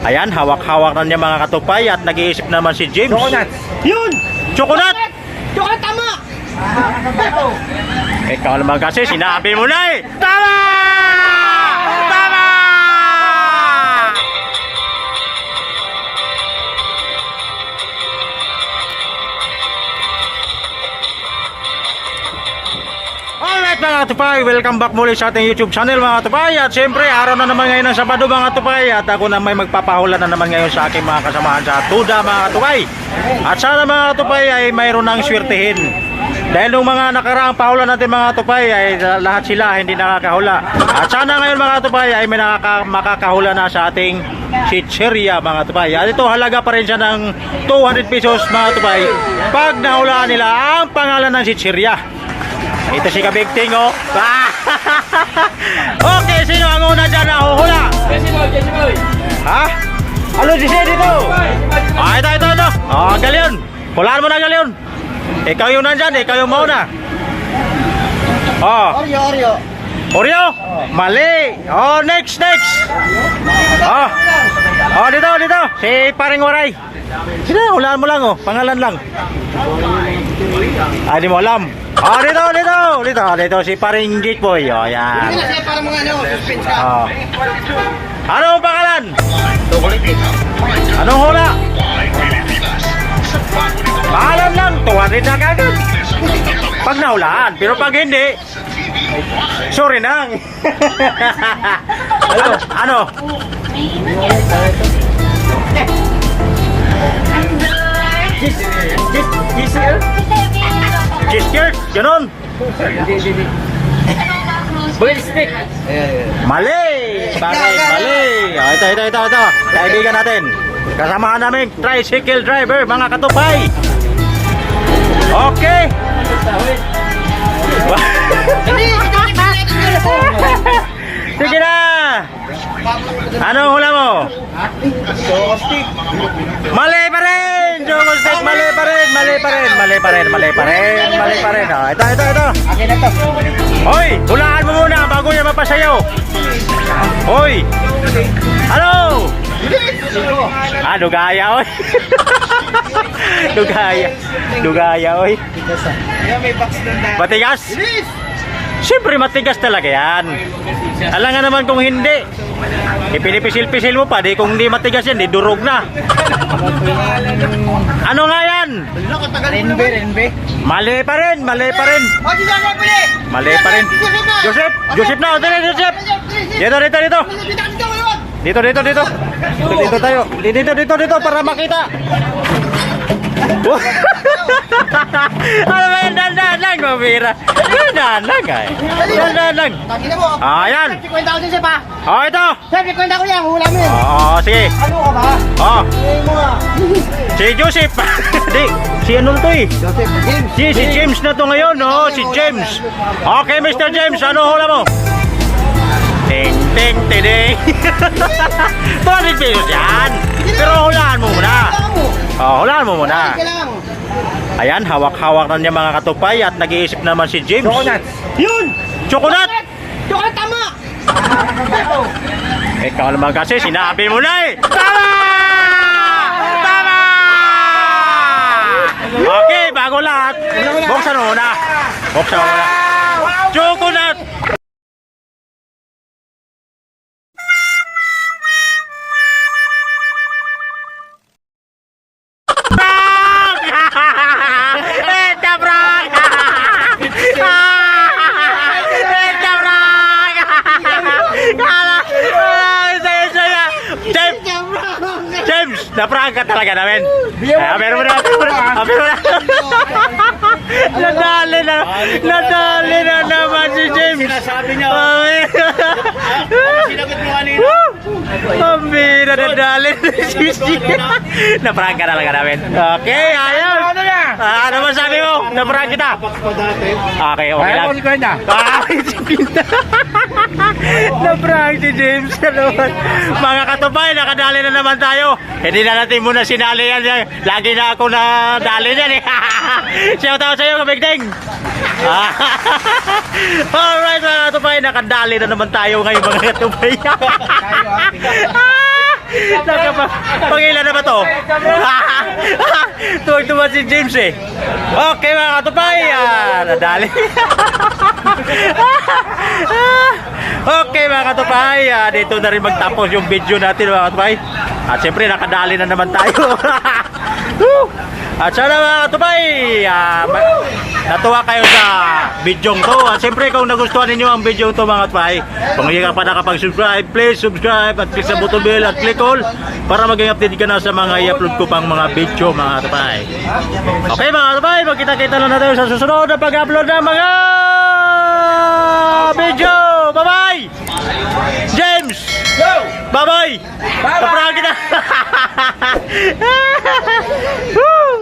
Ayan, hawak-hawak na niya mga katupay at nag-iisip naman si James. Coconut. Yun! Chocolate! Chocolate, tama! Ikaw naman kasi, sinabi mo na eh! Tama! Tama! Alright mga katupay, welcome back muli sa ating YouTube channel mga katupay. At syempre, araw na naman ngayon ng Sabado mga katupay. At ako na may magpapahula na naman ngayon sa aking mga kasamahan sa Tuda mga katupay. At sana mga katupay ay mayroon ng swertihin. Dahil nung mga nakaraang pahula natin mga katupay ay lahat sila hindi nakakahula. At sana ngayon mga katupay ay may makakahula na sa ating chicheria mga katupay. At ito halaga pa rin siya ng 200 pesos mga katupay pag nahulaan nila ang pangalan ng chicheria. Ito si Kabigting oh. Okay, sino ang una dyan na huhula? Jesse boy. Ha? Ano si dito? Ah, ito. Oh, Galion. Hulaan mo na Galion. Ikaw yung nandyan, ikaw yung mauna. Oh. Oreo? Mali. Oh, next. Oh, dito. Si Paring Waray. Sino, hulaan mo lang oh, pangalan lang. Ah, di mo alam. Oh, dito si Paring Geek Boy. Oh, yan. Hindi na siya para mga suspense ka. Oh. Ano ang pangalan? Anong hula? Pangalan lang, 200 na kagad. Pag nahulaan, pero pag hindi, sorry nang. Ano? Cheese ganon. Boil stick. Mali! Mali! Oh, ito. Kaibigan natin. Kasamahan namin tricycle driver, mga katupay. Okay. Sige na. Anong hula mo? Mali pa rin. Choco stick, mali pa rin. Oh, ito. Akin na to. Hoy, hulaan mo muna bago niya mapasayaw. Hoy. Hello. Ah, dugaya oy. Dugaya oy. May box doon na. Matigas? Siyempre matigas talaga yan. Alam nga naman kung hindi, ipinipisil-pisil mo pa, di kung hindi matigas yan, di durog na. Ano nga yan? Renbe. Mali pa rin. Mali pa rin. Joseph na, Joseph. Dito tayo. Dito para makita. Ano ba yan? Dandan lang, mabira. Dandan lang. Ayan. Kwenta ko din siya pa. Oh, ito. Sabi, kwenta ko yan, hula mo yun. Oh, sige. Ano ka ba? Oh, Hindi mo ah. si Joseph. Di, si ano to eh? Joseph, James. Si James na to ngayon, oh, si James. Okay, Mr. James, ano hula mo? Ting. 200 pesos yan. Pero hulaan mo muna. Oh, hulaan mo muna. Kailangan mo. Ayan, hawak-hawak na niya mga katupay at nag-iisip naman si James. Coconut. Yun! Chocolate! Chocolate, tama! Ikaw naman kasi, sinabi mo na eh! Tama! Tama! Okay, bago lahat. Buksan mo muna. Chocolate! James, naprank ka talaga namin. Pero mo na. Nadali na naman si James. Sinasabi niya. Sinagot mo kanina. Pambira, nadali si James. Naprank ka talaga namin. Okay, ayos. Ano masabi mo? Naprank kita. Okay lang. Naprank si James. Mga katubay, nakadali na naman tayo. Hindi na natin muna sinali yan. Lagi na ako nadali yan eh. Shout out sa'yo, Kabigting. Alright mga katubay, nakadali na naman tayo ngayon mga katubay. Pangilan na ba to? Tuwag-tuwa si James eh. Okay mga katupay, nadali. Okay mga katupay, dito na rin magtapos yung video natin mga katupay. At siyempre nakadali na naman tayo. At sana mga katupay, natuwa kayo sa video to. At siyempre kung nagustuhan ninyo ang video to mga katupay, kung hindi ka pa nakapag-subscribe, please subscribe at click sa button bell at click all para maging update ka na sa mga i-upload ko pang mga video mga katupay. Okay mga katupay, magkita-kita na tayo sa susunod na pag-upload ng mga video. Bye-bye! James! Bye-bye! Bye-bye! Kapra kita!